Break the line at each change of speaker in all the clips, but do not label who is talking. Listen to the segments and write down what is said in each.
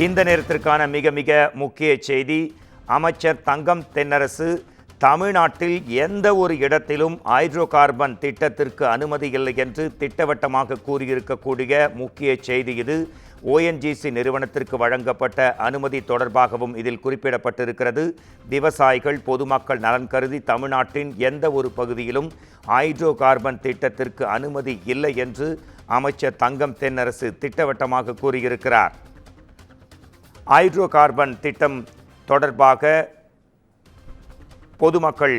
இந்த நேரத்திற்கான மிக மிக முக்கிய செய்தி, அமைச்சர் தங்கம் தென்னரசு தமிழ்நாட்டில் எந்த ஒரு இடத்திலும் ஹைட்ரோ கார்பன் திட்டத்திற்கு அனுமதி இல்லை என்று திட்டவட்டமாக கூறியிருக்கக்கூடிய முக்கிய செய்தி இது. ஓஎன்ஜிசி நிறுவனத்திற்கு வழங்கப்பட்ட அனுமதி தொடர்பாகவும் இதில் குறிப்பிடப்பட்டிருக்கிறது. விவசாயிகள் பொதுமக்கள் நலன் கருதி தமிழ்நாட்டின் எந்த ஒரு பகுதியிலும் ஹைட்ரோ கார்பன் திட்டத்திற்கு அனுமதி இல்லை என்று அமைச்சர் தங்கம் தென்னரசு திட்டவட்டமாக கூறியிருக்கிறார். ஹைட்ரோ கார்பன் திட்டம் தொடர்பாக பொதுமக்கள்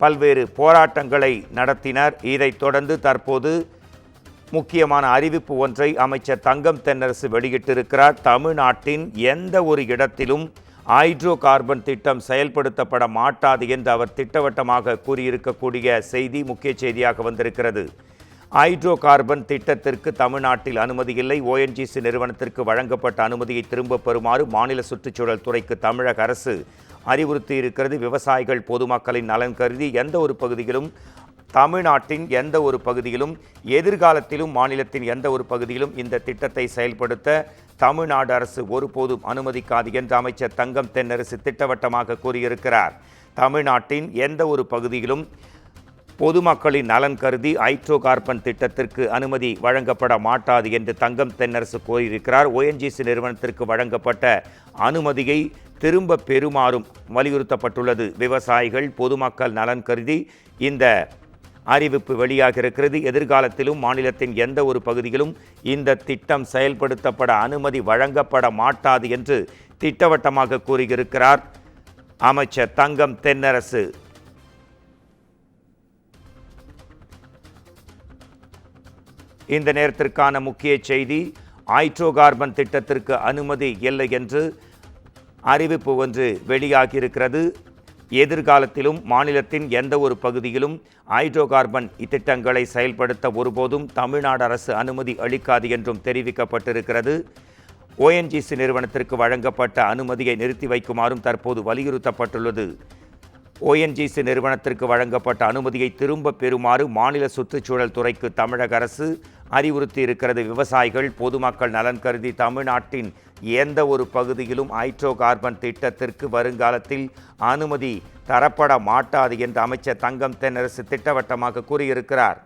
பல்வேறு போராட்டங்களை நடத்தினர். இதைத் தொடர்ந்து தற்போது முக்கியமான அறிவிப்பு ஒன்றை அமைச்சர் தங்கம் தென்னரசு வெளியிட்டிருக்கிறார். தமிழ்நாட்டின் எந்த ஒரு இடத்திலும் ஹைட்ரோ கார்பன் திட்டம் செயல்படுத்தப்பட மாட்டாது என்று அவர் திட்டவட்டமாக கூறியிருக்கக்கூடிய செய்தி முக்கிய செய்தியாக வந்திருக்கிறது. ஹைட்ரோ கார்பன் திட்டத்திற்கு தமிழ்நாட்டில் அனுமதி இல்லை. ஓஎன்ஜிசி நிறுவனத்திற்கு வழங்கப்பட்ட அனுமதியை திரும்பப் பெறுமாறு மாநில சுற்றுச்சூழல் துறைக்கு தமிழக அரசு அறிவுறுத்தி இருக்கிறது. விவசாயிகள் பொதுமக்களின் நலன் கருதி எந்த ஒரு பகுதியிலும், தமிழ்நாட்டின் எந்த ஒரு பகுதியிலும், எதிர்காலத்திலும் மாநிலத்தின் எந்த ஒரு பகுதியிலும் இந்த திட்டத்தை செயல்படுத்த தமிழ்நாடு அரசு ஒருபோதும் அனுமதிக்காது என்று அமைச்சர் தங்கம் தென்னரசு திட்டவட்டமாக கூறியிருக்கிறார். தமிழ்நாட்டின் எந்த ஒரு பகுதியிலும் பொதுமக்களின் நலன் கருதி ஹைட்ரோ கார்பன் திட்டத்திற்கு அனுமதி வழங்கப்பட மாட்டாது என்று தங்கம் தென்னரசு கூறியிருக்கிறார். ஓஎன்ஜிசி நிறுவனத்திற்கு வழங்கப்பட்ட அனுமதியை திரும்ப பெறுமாறும் வலியுறுத்தப்பட்டுள்ளது. விவசாயிகள் பொதுமக்கள் நலன் கருதி இந்த அறிவிப்பு வெளியாக இருக்கிறது. எதிர்காலத்திலும் மாநிலத்தின் எந்த ஒரு பகுதியிலும் இந்த திட்டம் செயல்படுத்தப்பட அனுமதி வழங்கப்பட மாட்டாது என்று திட்டவட்டமாக கூறியிருக்கிறார் அமைச்சர் தங்கம் தென்னரசு. இந்த நேரத்திற்கான முக்கிய செய்தி, ஹைட்ரோ கார்பன் திட்டத்திற்கு அனுமதி இல்லை என்று அறிவிப்பு ஒன்று வெளியாகியிருக்கிறது. எதிர்காலத்திலும் மாநிலத்தின் எந்த ஒரு பகுதியிலும் ஹைட்ரோ கார்பன் திட்டங்களை செயல்படுத்த ஒருபோதும் தமிழ்நாடு அரசு அனுமதி அளிக்காது என்றும் தெரிவிக்கப்பட்டிருக்கிறது. ஓஎன்ஜிசி நிறுவனத்திற்கு வழங்கப்பட்ட அனுமதியை நிறுத்தி வைக்குமாறும் தற்போது வலியுறுத்தப்பட்டுள்ளது. ஓஎன்ஜிசி நிறுவனத்திற்கு வழங்கப்பட்ட அனுமதியை திரும்ப பெறுமாறு மாநில சுற்றுச்சூழல் துறைக்கு தமிழக அரசு அறிவுறுத்தி இருக்கிறது. விவசாயிகள் பொதுமக்கள் நலன் கருதி தமிழ்நாட்டின் எந்த ஒரு பகுதியிலும் ஹைட்ரோ கார்பன் திட்டத்திற்கு வருங்காலத்தில் அனுமதி தரப்பட மாட்டாது என்று அமைச்சர் தங்கம் தென்னரசு திட்டவட்டமாக கூறியிருக்கிறார்.